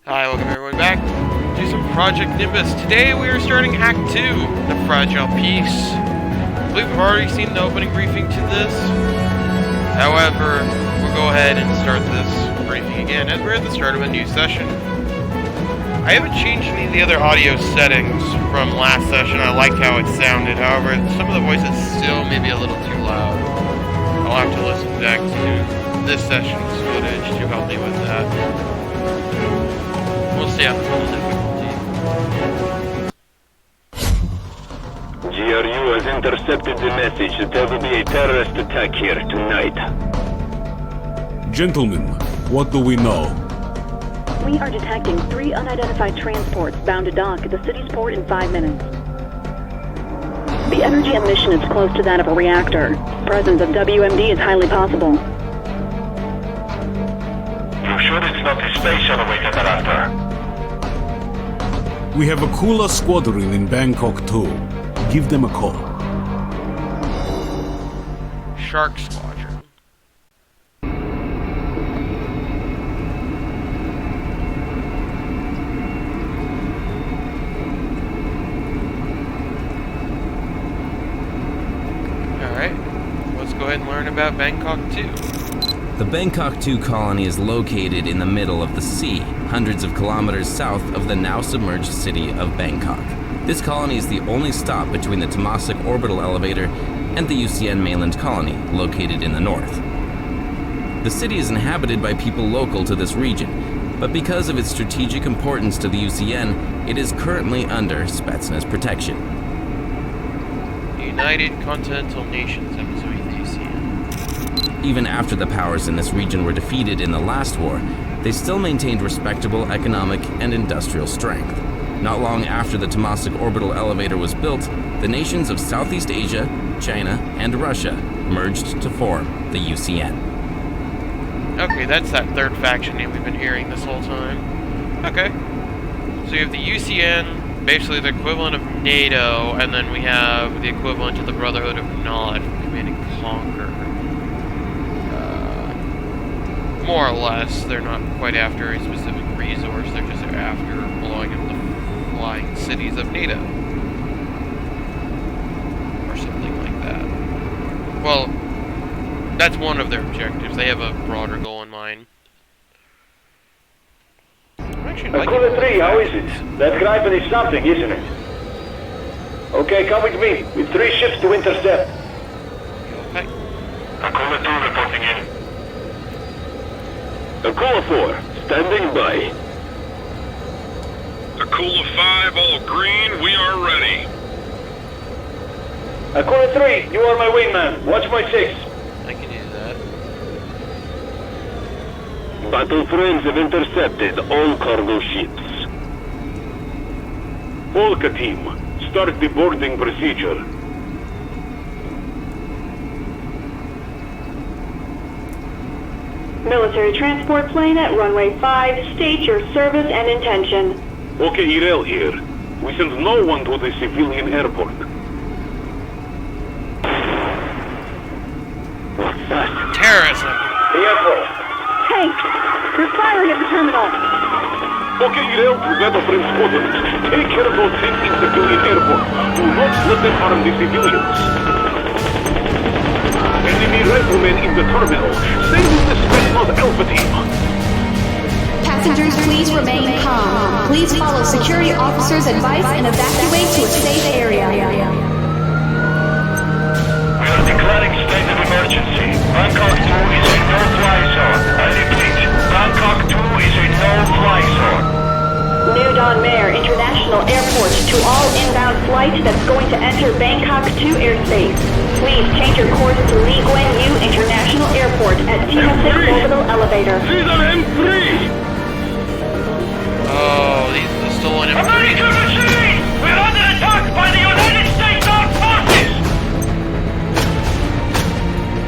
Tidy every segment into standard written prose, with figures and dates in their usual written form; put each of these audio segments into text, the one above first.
Hi, welcome everyone back to some Project Nimbus. Today we are starting Act 2, The Fragile Peace. I believe we've already seen the opening briefing to this. However, we'll go ahead and start this briefing again as we're at the start of a new session. I haven't changed any of the other audio settings from last session. I liked how it sounded. However, some of the voices still may be a little too loud. I'll have to listen back to this session's footage to help me with that. We'll see how the full difficulty. GRU has intercepted the message that there will be a terrorist attack here tonight. Gentlemen, what do we know? We are detecting 3 unidentified transports bound to dock at the city's port in 5 minutes. The energy emission is close to that of a reactor. Presence of WMD is highly possible. You sure it's not a space elevator reactor? We have a cooler squadron in Bangkok too. Give them a call. Shark Squadron. Alright, let's go ahead and learn about Bangkok 2. The Bangkok 2 colony is located in the middle of the sea, hundreds of kilometers south of the now submerged city of Bangkok. This colony is the only stop between the Temasek orbital elevator and the UCN mainland colony, located in the north. The city is inhabited by people local to this region, but because of its strategic importance to the UCN, it is currently under Spatznaz protection. The United Continental Nations embassy of the UCN. Even after the powers in this region were defeated in the last war, they still maintained respectable economic and industrial strength. Not long after the Temasek orbital elevator was built, the nations of Southeast Asia, China, and Russia merged to form the UCN. Okay, that's that third faction name we've been hearing this whole time. Okay. So you have the UCN, basically the equivalent of NATO, and then we have the equivalent to the Brotherhood of Knowledge from Command and Conquer. More or less, they're not quite after a specific resource, they're just after blowing up the flying cities of NATO. Or something like that. Well, that's one of their objectives. They have a broader goal in mind. Akula 3, how is it? That Gripen is something, isn't it? Okay, come with me. With 3 ships to intercept. Okay. Akula 2 reporting in. Akula 4, standing by. Akula 5, all green, we are ready. Akula 3, you are my wingman. Watch my 6. I can do that. Battle friends have intercepted all cargo ships. Polka team, start the boarding procedure. Military transport plane at runway 5. State your service and intention. Okay, Irel here. We send no one to the civilian airport. What's that? Terrorism! The airport. Tank! They're firing at the terminal. Okay, Irel to Battle Friend Squadron. Take care of those tanks in civilian airport. Do not let them harm the civilians. Enemy riflemen in the terminal. Stay with the Spatznaz Alpha team. Passengers, please remain calm. Please follow security officers' advice and evacuate to a safe area. We are declaring state of emergency. Bangkok 2 is a no-fly zone. I repeat, Bangkok 2 is a no-fly zone. New Don Mayer International Airport to all inbound flights that's going to enter Bangkok 2 airspace. Please change your course to Lee Guan Yu International Airport at Temasek Orbital Elevator. These are M3! Oh, these are the stolen American M3s. machine! We're under attack by the United States Armed Forces!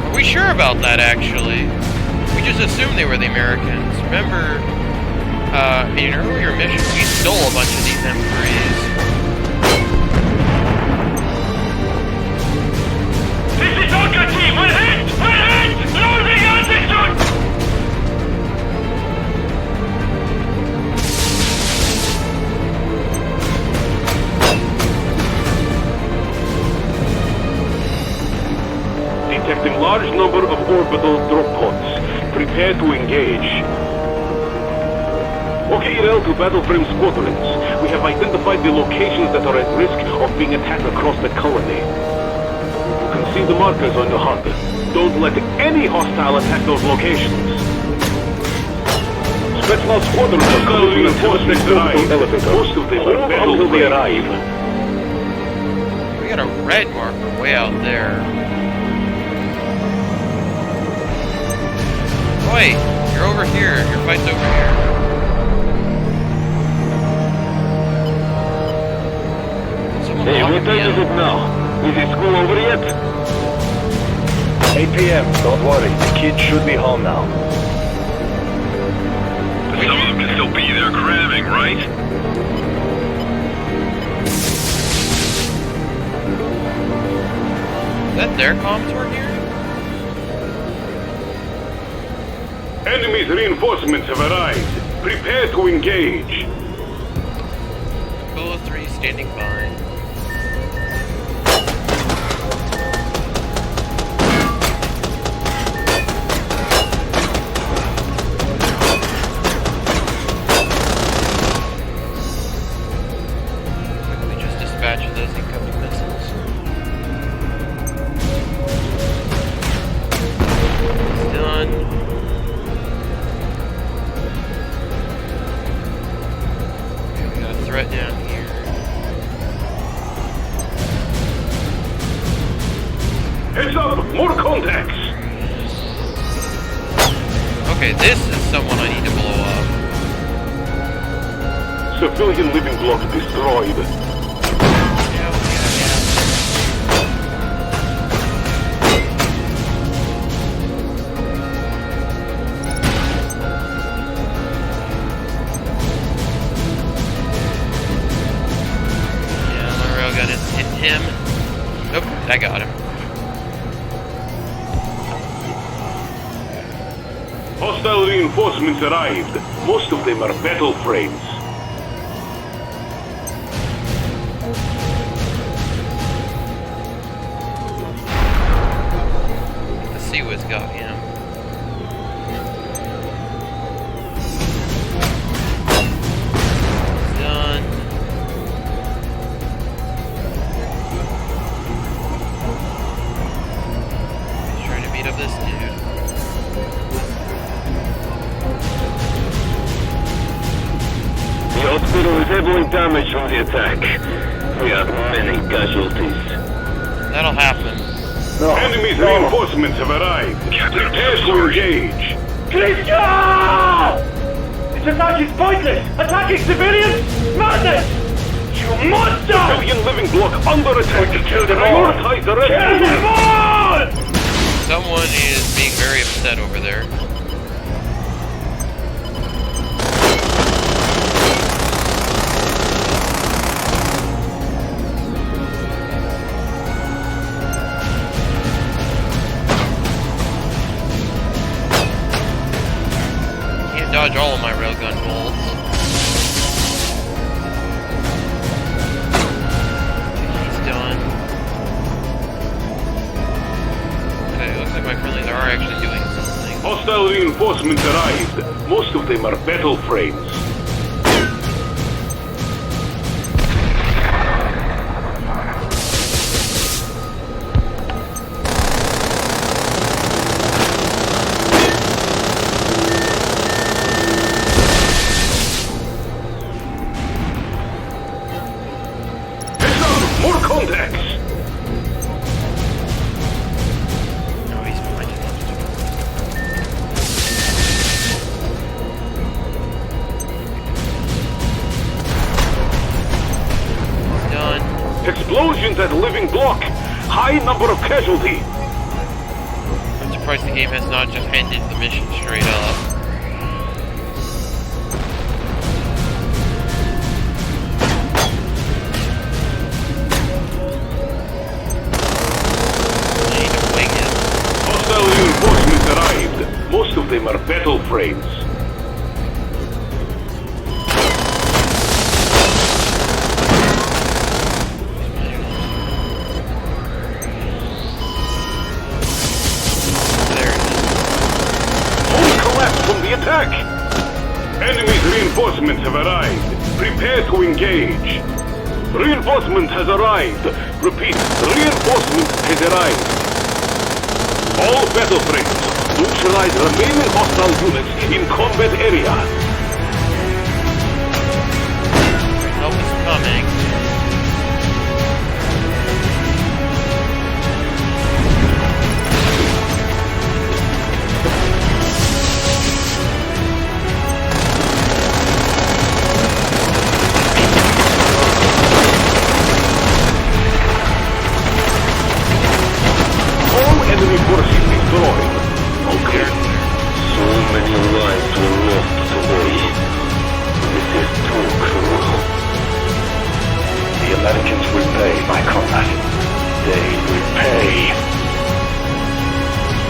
Are we sure about that, actually? We just assumed they were the Americans. Remember, in an earlier mission, we stole a bunch of these M3s. This is Orca team! We're hit! We're hit! Losing altitude! number of orbital drop pods. Prepare to engage. Okay, to battle frame squadrons. We have identified the locations that are at risk of being attacked across the colony. You can see the markers on your HUD. Don't let any hostile attack those locations. Spatznaz squadrons are closing in towards the orbital elevator. Most of them are battle until they arrive. We got a red marker way out there. Wait, you're over here. Your fight's over here. Someone Hey, locked what me time in. is it now? Is the school over yet? 8 p.m. Don't worry. The kids should be home now. Some of them can still be there cramming, right? Is that their comms we're hearing? Enemy's reinforcements have arrived. Prepare to engage. Cool 3 standing by. Quickly just dispatch those incoming missiles. It's done. Threat down here. Heads up! More contacts! Okay, this is someone I need to blow up. Civilian living block destroyed. Yeah. Yeah, my railgun has hit him. Nope, I got him. Hostile reinforcements arrived. Most of them are battle frames. Let's see what's got him. Done. He's trying to beat up this dude. The hospital is heavily damaged from the attack. We have many casualties. That'll happen. Enemy's reinforcements have arrived. Prepare to engage. Krishna! This attack is pointless! Attacking civilians? Madness! You monster! Civilian living block under attack. Kill them all! Prioritize the rest. Kill them all! Someone is being very upset over there. Can't dodge all of my railgun bolts. He's done. Okay, looks like my friendlies are actually doing something. Hostile reinforcements arrived. Most of them are battle frames. Heads up! More contacts! No, he's behind it. Done. Explosions at living block. High number of casualty. I'm surprised the game has not just ended the mission straight up. I need to wing it. Hostile reinforcements arrived. Most of them are battle frames. Reinforcements have arrived. Prepare to engage. Reinforcement has arrived. Repeat, reinforcement has arrived. All battle frames, neutralize remaining hostile units in combat area. Help is coming. Enemy forces destroyed. Okay. So many lives were lost today. This is too cruel. The Americans will pay by combat. They will pay.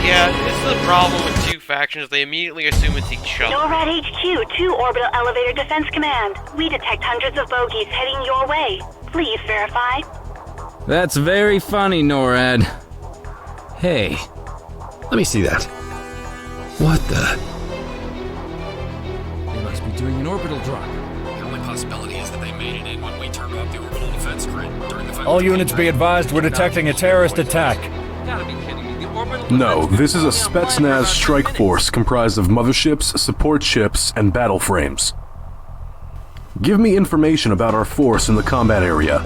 Yeah, this is the problem with two factions. They immediately assume it's each other. NORAD HQ to Orbital Elevator Defense Command. We detect hundreds of bogies heading your way. Please verify. That's very funny, NORAD. Hey. Let me see that. What the? They must be doing an orbital drop. The only possibility is that they made it in when we turned off the orbital defense grid during the All units be advised, we're detecting a terrorist attack. Gotta be kidding me. The orbital No, this is a Spatznaz strike force comprised of motherships, support ships, and battle frames. Give me information about our force in the combat area.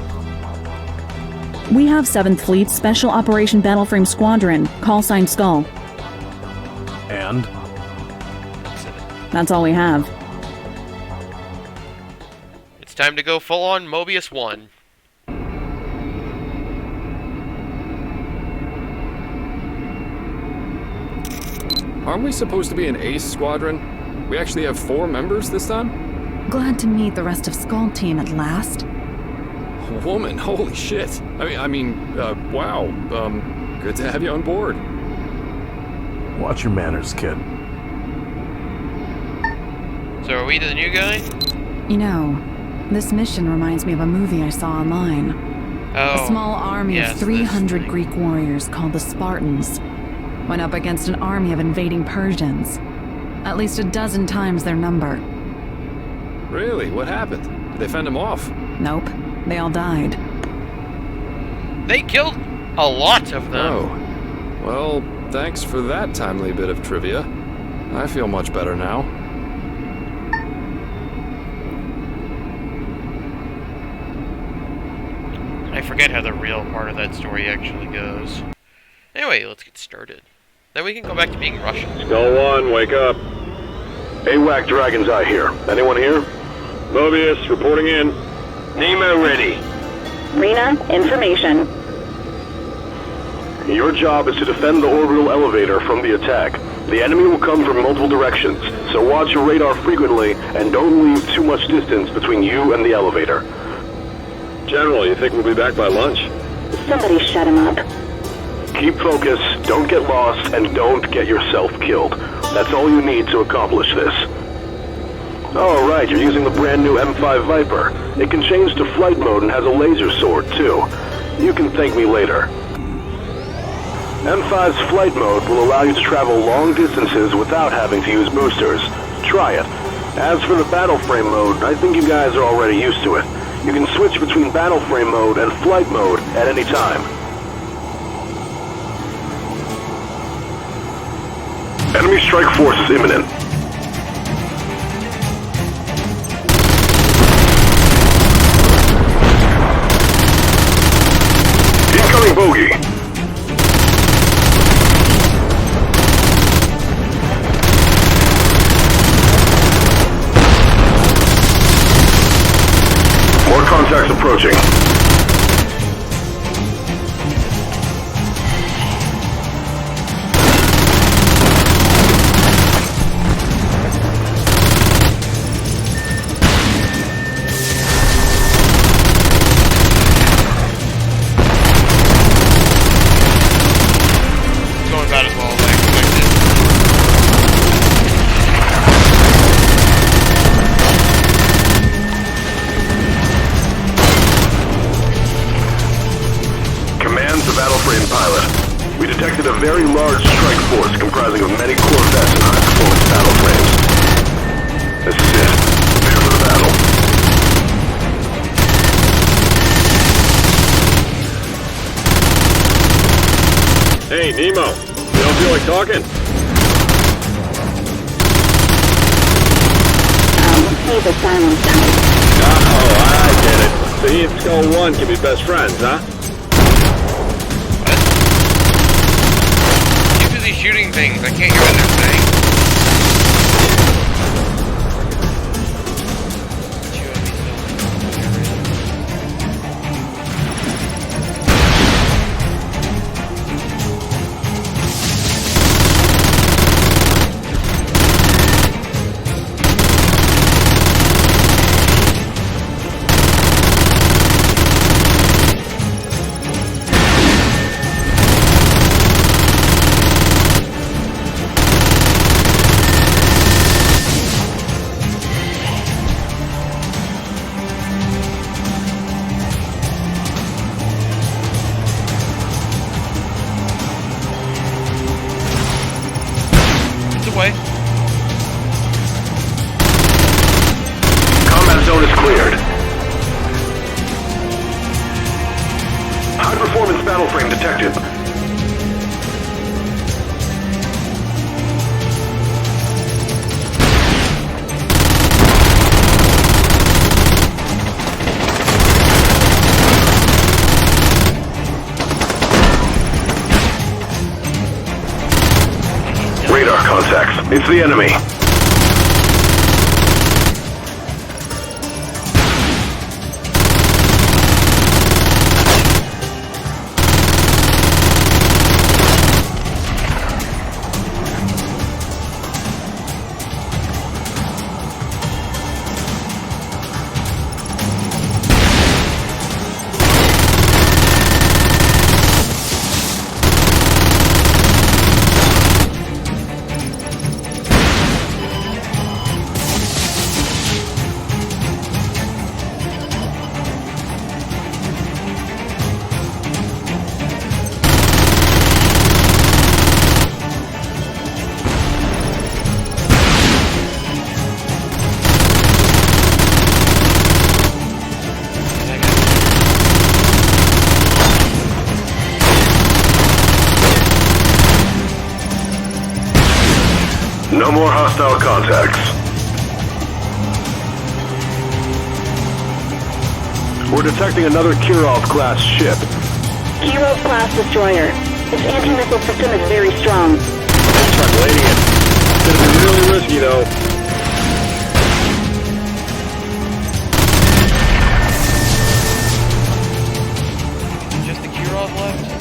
We have 7th Fleet Special Operation Battleframe Squadron, call sign Skull. And? That's all we have. It's time to go full on Mobius 1. Aren't we supposed to be an ace squadron? We actually have 4 members this time? Glad to meet the rest of Skull Team at last. Woman, holy shit. Wow. Good to have you on board. Watch your manners, kid. So are we the new guy? You know, this mission reminds me of a movie I saw online. Oh. A small army of 300 Greek warriors called the Spartans went up against an army of invading Persians. At least a dozen times their number. Really? What happened? Did they fend them off? Nope. They all died. They killed a lot of them. Oh. Well, thanks for that timely bit of trivia. I feel much better now. I forget how the real part of that story actually goes. Anyway, let's get started. Then we can go back to being Russian. Skull One, wake up. AWAC Dragon's Eye here. Anyone here? Mobius, reporting in. Nemo ready. Rena, information. Your job is to defend the orbital elevator from the attack. The enemy will come from multiple directions, so watch your radar frequently and don't leave too much distance between you and the elevator. General, you think we'll be back by lunch? Somebody shut him up. Keep focus, don't get lost, and don't get yourself killed. That's all you need to accomplish this. Oh, right, you're using the brand new M5 Viper. It can change to flight mode and has a laser sword, too. You can thank me later. M5's flight mode will allow you to travel long distances without having to use boosters. Try it. As for the battle frame mode, I think you guys are already used to it. You can switch between battle frame mode and flight mode at any time. Enemy strike force is imminent. Incoming bogey. More contacts approaching. Going about as well as I expected. Hey, Nemo. You don't feel like talking? Play the silence sound. Oh, I get it. So he and Skull One can be best friends, huh? What? Too busy shooting things. I can't hear what they're saying. Away. Combat zone is cleared. High performance battle frame detected. Radar contacts. It's the enemy. No more hostile contacts. We're detecting another Kirov-class ship. Kirov-class destroyer. Its anti-missile system is very strong. Translating it. It's gonna be really risky, though. Just the Kirov left?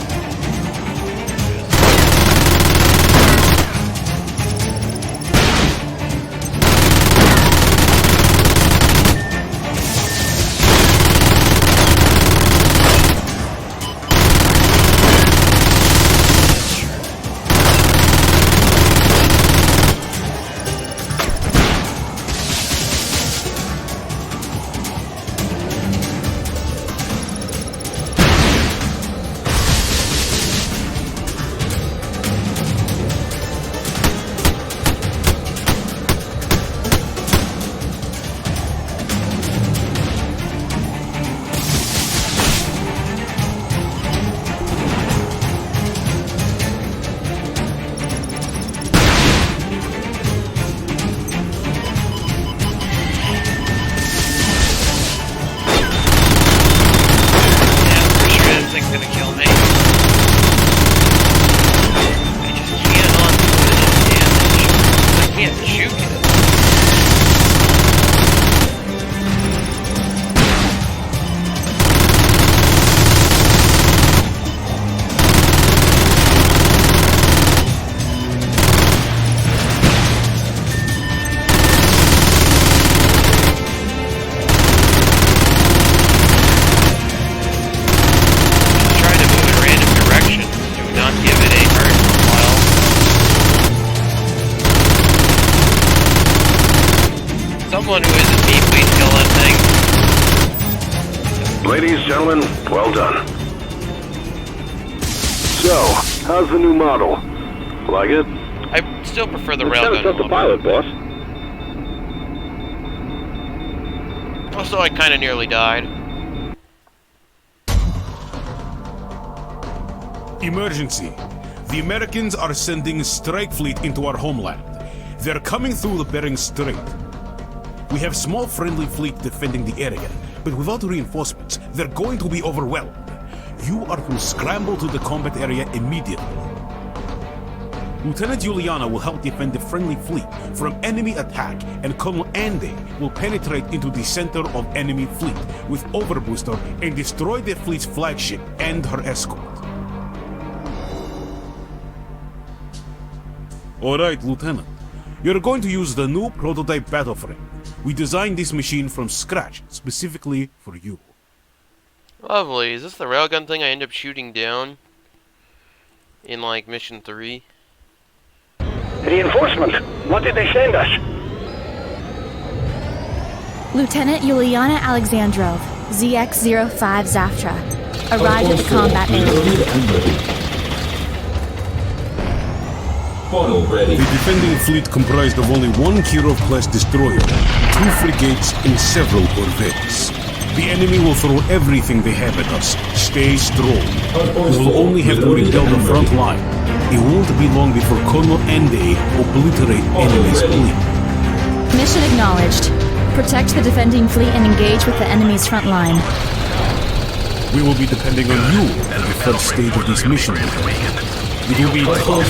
Someone who isn't me, please kill that thing. Ladies, gentlemen, well done. So, how's the new model? Like it? I still prefer the It's railgun. tough to pilot, boss. Also, I kind of nearly died. Emergency. The Americans are sending a strike fleet into our homeland. They're coming through the Bering Strait. We have small friendly fleet defending the area, but without reinforcements, they're going to be overwhelmed. You are to scramble to the combat area immediately. Lieutenant Juliana will help defend the friendly fleet from enemy attack, and Colonel Andy will penetrate into the center of enemy fleet with Overbooster and destroy the fleet's flagship and her escort. Alright, Lieutenant. You're going to use the new prototype battle frame. We designed this machine from scratch, specifically for you. Lovely. Is this the railgun thing I end up shooting down in, like, Mission 3? Reinforcement! What did they send us? Lieutenant Yuliana Alexandrov, ZX-05 Zaftra, arrived at the combat area. The defending fleet comprised of only one Kirov-class destroyer, 2 frigates, and several corvettes. The enemy will throw everything they have at us. Stay strong. We will only have to repel the front line. It won't be long before Colonel Andy obliterate enemy's fleet. Mission acknowledged. Protect the defending fleet and engage with the enemy's front line. We will be depending on you at the first stage of this mission. It will be tough,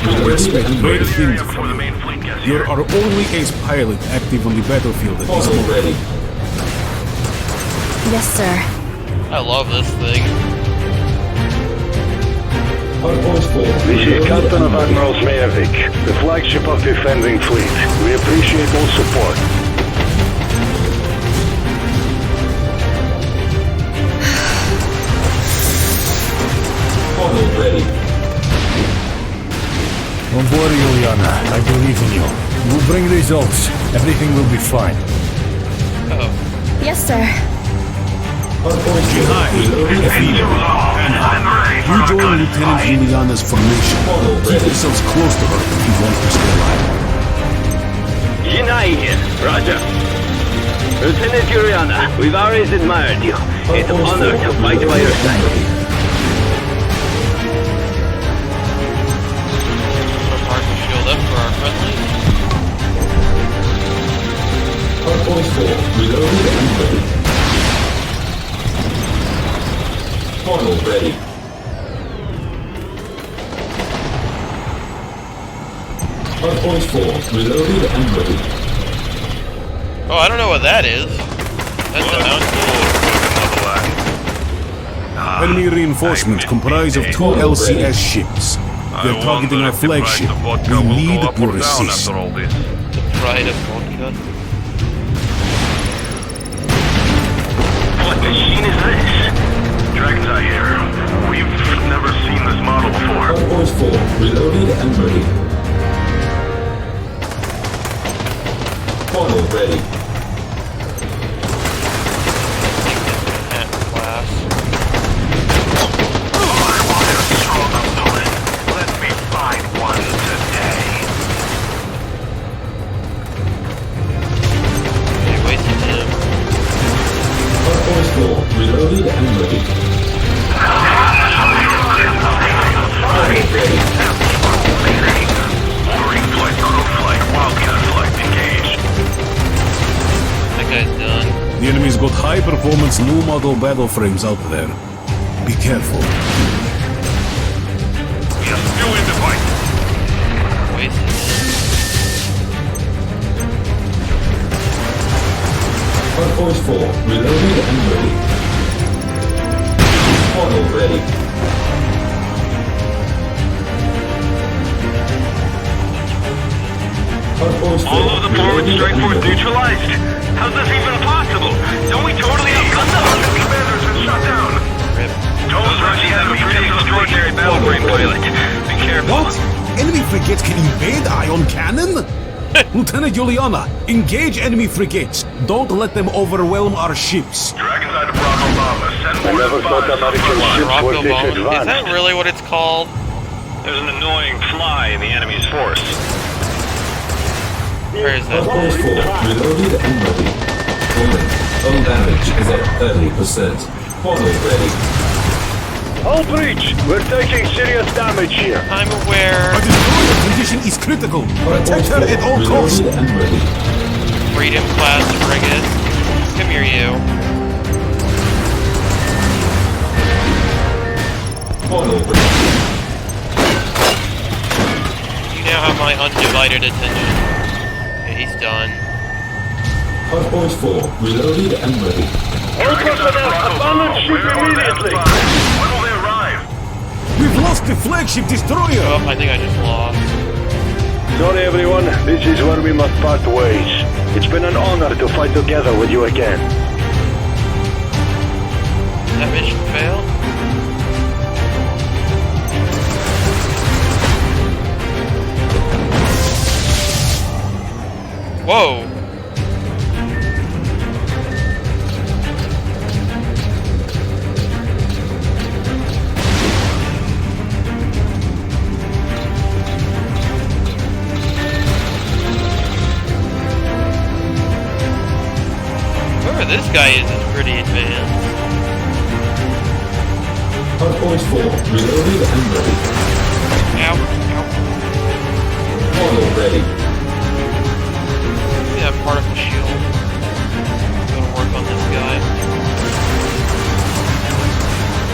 but we expect great things from you. You're our only ace pilot active on the battlefield at this moment. Yes, sir. I love this thing. This is Captain of Admiral Zmeyevik, the flagship of defending fleet. We appreciate all support. Ready. Don't worry, Juliana. I believe in you. We'll bring results. Everything will be fine. Yes, sir. Jihai, Athena, Anna, you join Lieutenant Juliana's formation. Keep yourselves close to her if you want to stay alive. Jinai here. Roger. Lieutenant Juliana, we've always admired you. It's an honor to fight by your side. Up for our friendly. Hardpoint 4, reloaded and ready. Funnel ready. Hardpoint 4, reloaded and ready. Oh, I don't know what that is. That's a mount. Enemy reinforcements comprise of 2 LCS ships. They're targeting our flagship. We need your assist. The pride of vodka. What machine is this? Dragon's Eye here. We've never seen this model before. Hardpoint 4, reloaded and ready. Funnel ready. Reloaded and ready. Marine flight, crew flight, wildcat flight, engaged. That guy's done. The enemy's got high-performance new model battle frames out there. Be careful. We are still in the fight. Hardpoint 4, reloaded and ready. Funnel ready. All of the forward strike force neutralized? How's this even possible? Don't we totally outgun them? The commander's been shot down. Those Russians have a pretty extraordinary battle frame pilot. Be careful. What? Enemy frigates can invade ion cannon? Lieutenant Juliana, engage enemy frigates. Don't let them overwhelm our ships. Dragon's Eye to Bravo Bomber. Send I never thought American ships were this advanced. Is that really what it's called? There's an annoying fly in the enemy's force. Where is that? Reloaded and ready. Warning. Hull damage is at 30%. Funnel ready. All breach! We're taking serious damage here. I'm aware. Our destroyer condition is critical. Protect her at all costs. Freedom class frigate. Come here, you. You now have my undivided attention. Okay, he's done. Hardpoint 4, reloaded and ready. All personnel, abandon ship immediately! When will they arrive? We've lost the flagship destroyer. Oh, I think I just lost. Sorry everyone, this is where we must part ways. It's been an honor to fight together with you again. That mission failed? Whoa! Whoever this guy is pretty advanced. Hardpoint 4, reloaded and ready. Ow, ow. Model ready. Yeah, particle shield. Gotta work on this guy.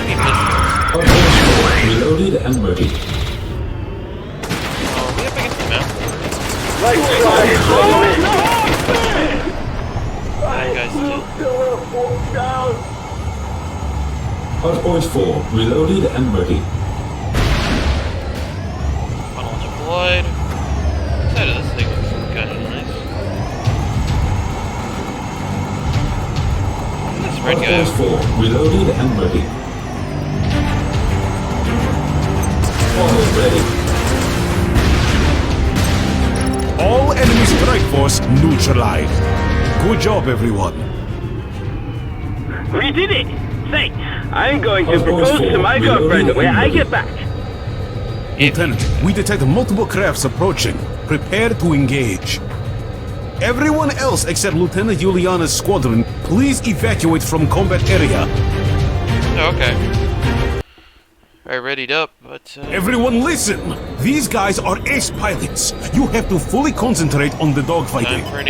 He missed. Hardpoint 4, reloaded and ready. Oh, we up against the map. Right You guys did. Hardpoint 4, reloaded and ready. Funnel deployed. The side of this thing looks kind of nice. This red guy. Hardpoint 4, reloaded and ready. Model ready. All enemy strike force neutralized. Good job, everyone. We did it! Say, I'm going to propose to my girlfriend when I get back. Lieutenant, we detect multiple crafts approaching. Prepare to engage. Everyone else except Lieutenant Juliana's squadron, please evacuate from combat area. Oh, okay. I readied up, but Everyone listen! These guys are ace pilots. You have to fully concentrate on the dogfighting. time for an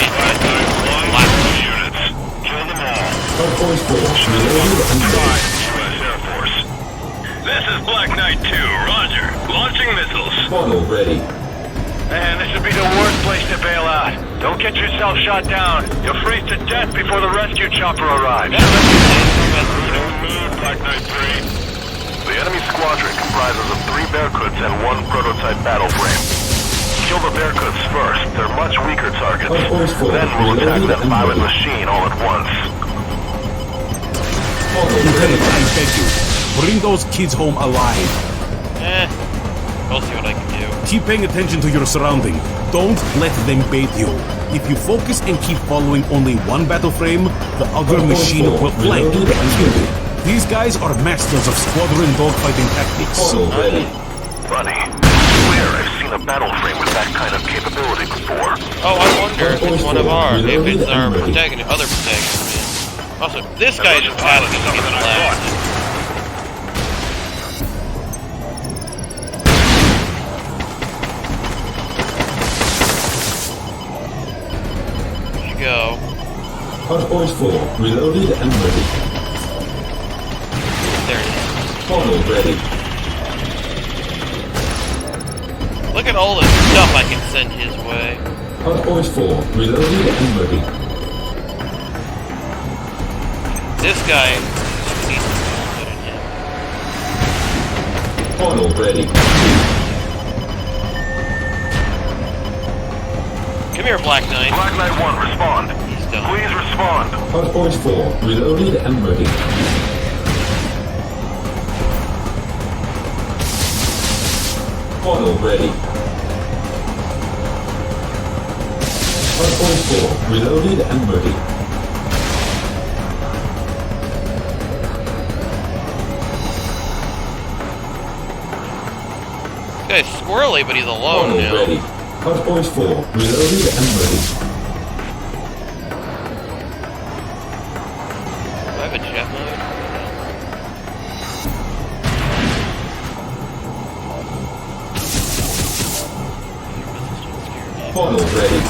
Units. Kill them all. Hardpoint 4, reloaded and ready. U.S. Air Force. This is Black Knight 2, roger. Launching missiles. Model ready. Man, this would be the worst place to bail out. Don't get yourself shot down. You'll freeze to death before the rescue chopper arrives. Black Knight 3. The enemy squadron comprises of 3 Bearcoots and 1 prototype battle frame. Kill the Bearcoots first. They're much weaker targets. Then we'll attack that pilot machine all at once. Lieutenant, I beg you, bring those kids home alive. We'll see what I can do. Keep paying attention to your surrounding. Don't let them bait you. If you focus and keep following only one battle frame, the other machine will flank and kill you. These guys are masters of squadron dogfighting tactics. Buddy, I swear I've seen a battle frame with that kind of capability before. Oh, I wonder if it's one of ours. If it's our other protagonist. Also, this guy just asking to get left. There you go. Hardpoint 4, reloaded and ready. There it is. Model ready. Look at all the stuff I can send his way. Hardpoint 4, reloaded and ready. This guy needs to put in him. Model ready. Come here, Black Knight. Black Knight 1, respond. He's done. Please respond. Hardpoint 4, reloaded and ready. Model ready. Hardpoint 4, reloaded and ready. This guy's squirrely, but he's alone Model now. ready. Hardpoint 4, reloaded and ready. Do I have a jet mode? Portal ready.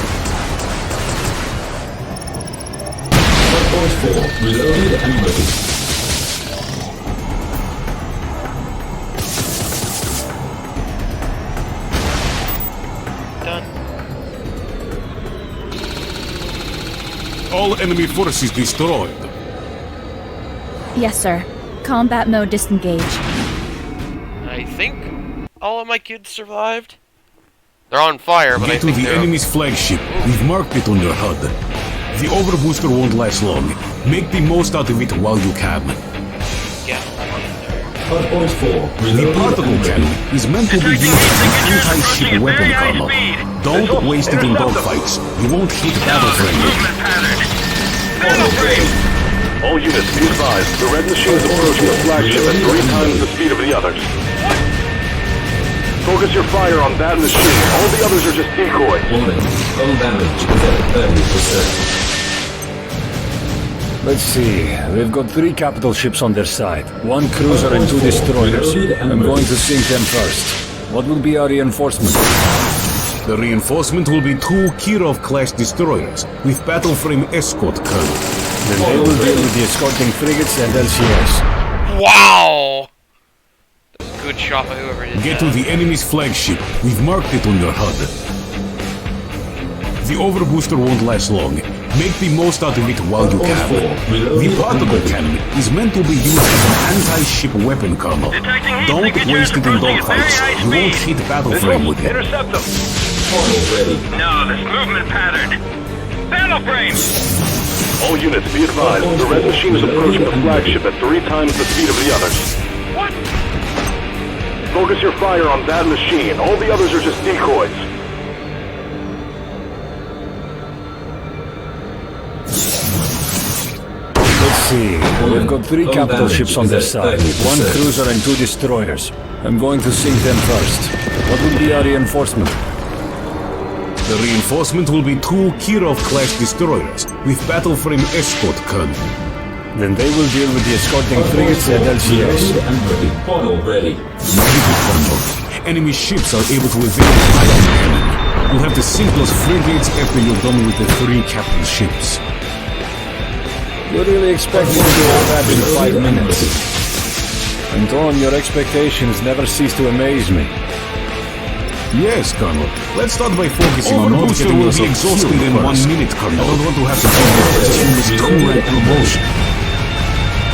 Hardpoint 4 reloaded and ready. All enemy forces destroyed. Yes, sir. Combat mode disengage. I think all of my kids survived. They're on fire, but Get I think to the they're enemy's flagship. We've marked it on your HUD. The overbooster won't last long. Make the most out of it while you can. Yeah. Hardpoint 4 The reloaded particle and ready. cannon is meant to be used as an anti-ship weapon, Colonel. Don't waste it in dogfights. You won't hit battleframe. All units, be advised. The red machine is approaching the flagship at 3 times the speed of the others. Focus your fire on that machine. All the others are just decoys. Warning, hull damage is at 30%. Let's see. We've got 3 capital ships on their side. 1 cruiser and 2 destroyers. I'm going to sink them first. What will be our reinforcement? The reinforcement will be 2 Kirov-class destroyers with battle-frame escort colonel. Then they will deal with the escorting frigates and LCS. Wow! Good shot by whoever did Get that. to the enemy's flagship. We've marked it on your HUD. The overbooster won't last long. Make the most out of it while you can. The particle cannon is meant to be used as an anti-ship weapon, Colonel. Don't waste it in dogfights. You won't hit battleframe with it. Intercept them! Portal ready. No, this movement pattern. Battle frame! All units, be advised. The red machine is approaching the flagship at 3 times the speed of the others. What? Focus your fire on that machine. All the others are just decoys. Let's see. We've got 3 capital ships on their side. 1 cruiser and 2 destroyers. I'm going to sink them first. What will be our reinforcement? The reinforcement will be 2 Kirov-class destroyers with battle-frame escort colonel. Then they will deal with the escorting frigates and LCS. And ready. Portal ready. Negative, Colonel. Enemy ships are able to evade ion cannon. You'll have to sink those frigates after you're done with the 3 capital ships. You really expect me to do all that in 5 minutes? Anton, your expectations never cease to amaze me. Yes, Colonel. Let's start by focusing on not getting us exhausted in 1 minute, Colonel. I don't want to have to give you this two-rank promotion.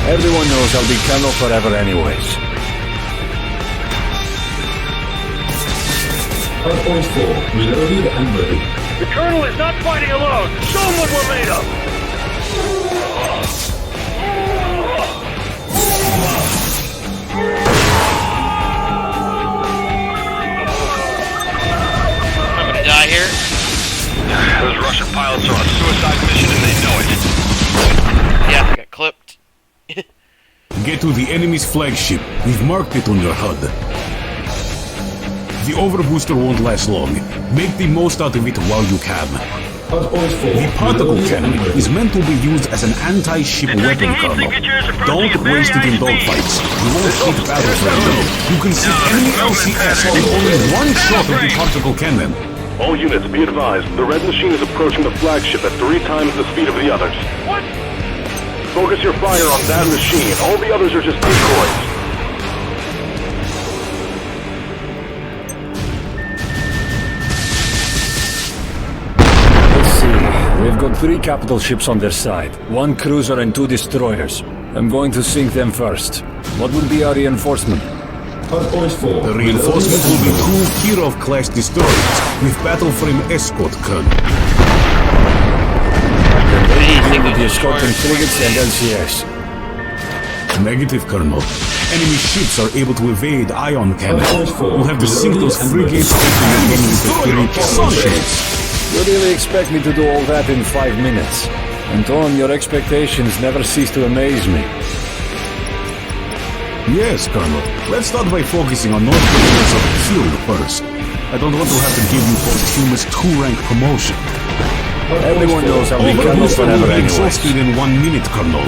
Everyone knows I'll be Colonel forever anyways. Hardpoint 4 reloaded and ready. The Colonel is not fighting alone! Show him what we're made of! I'm gonna die here. Those Russian pilots are on a suicide mission and they know it. Yeah, got clipped. Get to the enemy's flagship. We've marked it on your HUD. The overbooster won't last long. Make the most out of it while you can. Hardpoint 4 The particle reloaded cannon and ready. is meant to be used as an anti-ship weapon, Colonel. Don't waste it in dogfights. You won't hit battleframe. You can see enemy LCS with only 1 shot of the particle cannon. All units, be advised. The red machine is approaching the flagship at 3 times the speed of the others. What? Focus your fire on that machine. All the others are just decoys. Let's see. We've got 3 capital ships on their side. 1 cruiser and 2 destroyers. I'm going to sink them first. What will be our reinforcement? Hardpoint 4 The reinforcement will be 2 Kirov-class destroyers with battle-frame escort colonel. Deal with the escorting frigates and LCS. Negative, Colonel. Enemy ships are able to evade ion cannon. We'll have to sink those frigates after you're done with the 3 capital ships. You really expect me to do all that in 5 minutes? Anton, your expectations never cease to amaze me. Yes, Colonel. Let's start by focusing on not getting yourself killed first. I don't want to have to give you posthumous 2-rank promotion. Everyone knows I'll be Colonel Overbooster will forever be anyways. exhausted in 1 minute, Colonel.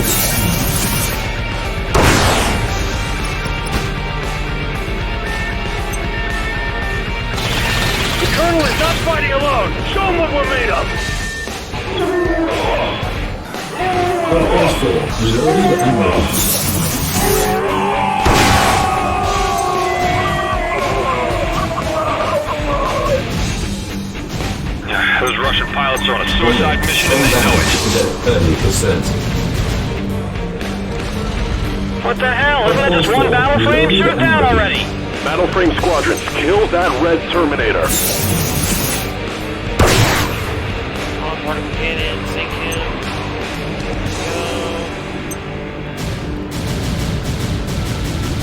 The Colonel is not fighting alone! Show them what we're made of! Hardpoint 4, reloaded and ready. Those Russian pilots are on a suicide mission and they know it. 30%. What the hell? Isn't it just one battle frame? Shoot it down already! Battle frame squadrons, kill that red Terminator. On board him, get in, sink him.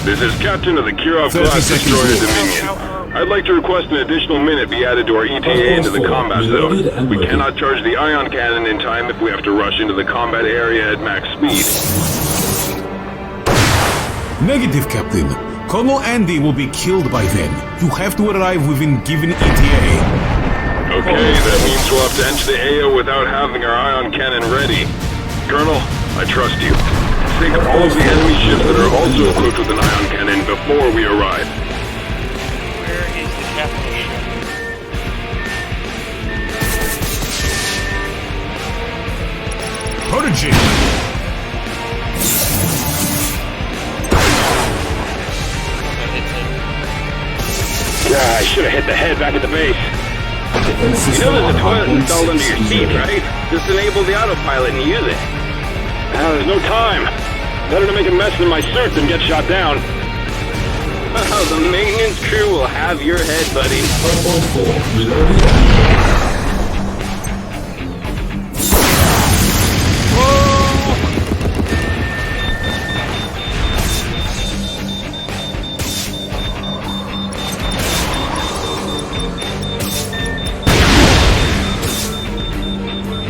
This is Captain of the Kirov-class destroyer Dominion. I'd like to request an additional minute be added to our ETA into the combat zone. We cannot charge the ion cannon in time if we have to rush into the combat area at max speed. Negative, Captain. Colonel Andy will be killed by then. You have to arrive within given ETA. Okay, that means we'll have to enter the AO without having our ion cannon ready. Colonel, I trust you. Sink all of the enemy ships that are also equipped with an ion cannon before we arrive. Where is the capital ship? Prodigy! I should have hit the head back at the base. You know there's a toilet installed under your seat, right? Just enable the autopilot and use it. There's no time. Better to make a mess in my suit than get shot down. Oh, the maintenance crew will have your head, buddy. 1.4, reloaded.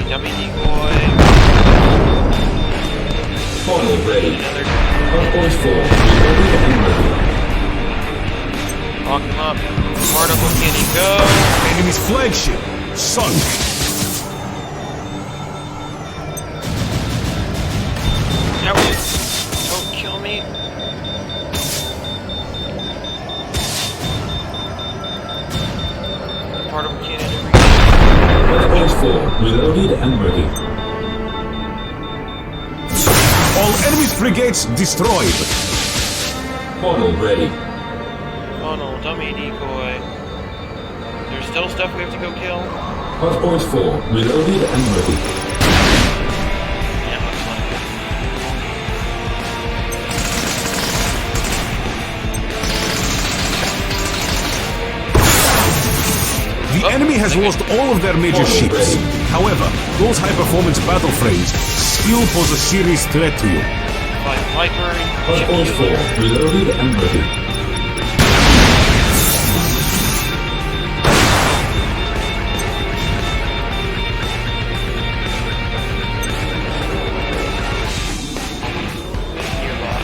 Dummy decoy. Funnel ready. 1.4, reloaded and ready. Lock him up. Particle cannon, go. Enemy's flagship, sunk. No. Don't kill me. Particle cannon. 1.4, reloaded and ready. All enemy's brigades destroyed. Funnel ready. Funnel, dummy decoy. There's still stuff we have to go kill? 1.4, reloaded and ready. Yeah, looks like it. The enemy has lost all of their major ships. However, those high-performance battle frames still pose a serious threat to you. Viper. 1.4, reloaded and ready. Nearby.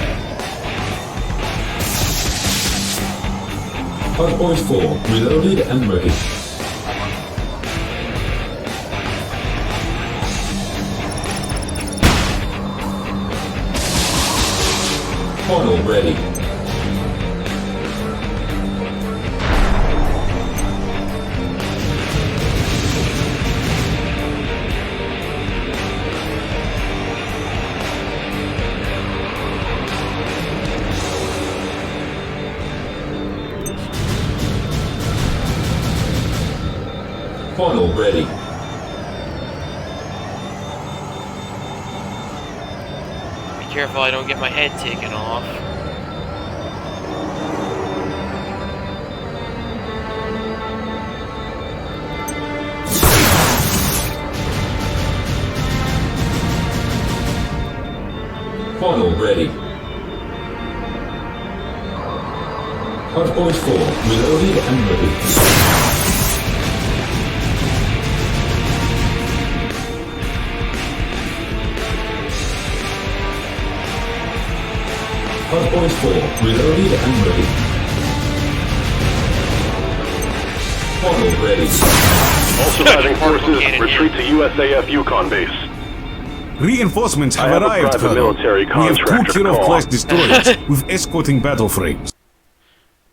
1.4, reloaded and ready. Funnel ready. Funnel ready. Be careful I don't get my head taken off. Funnel ready. 1.4, reloaded and ready. Reloaded and ready. Funnel ready. All surviving forces, retreat to USAF Yukon base. Reinforcements have I have a arrived, private Colonel. military We have two contractor Kirov-class call. destroyers with escorting battle frames.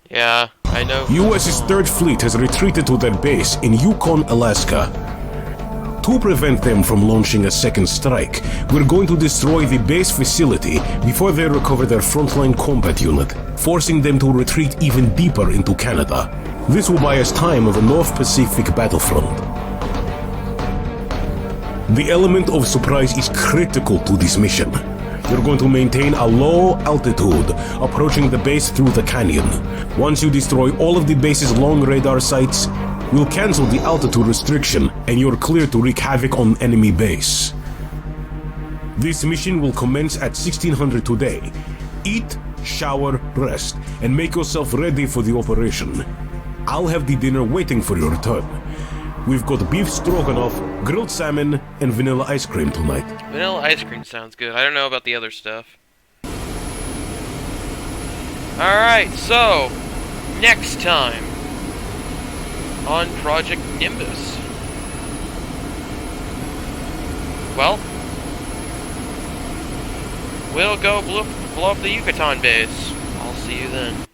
Yeah, I I know. US's 3rd Fleet has retreated to their base in Yukon, Alaska. To prevent them from launching a second strike, we're going to destroy the base facility before they recover their frontline combat unit, forcing them to retreat even deeper into Canada. This will buy us time on the North Pacific battlefront. The element of surprise is critical to this mission. You're going to maintain a low altitude, approaching the base through the canyon. Once you destroy all of the base's long radar sites, we'll cancel the altitude restriction and you're clear to wreak havoc on enemy base. This mission will commence at 1600 today. Eat, shower, rest, and make yourself ready for the operation. I'll have the dinner waiting for your return. We've got beef stroganoff, grilled salmon, and vanilla ice cream tonight. Vanilla ice cream sounds good. I don't know about the other stuff. Alright, so, next time on Project Nimbus. Well, we'll go blow up the Yucatan base. I'll see you then.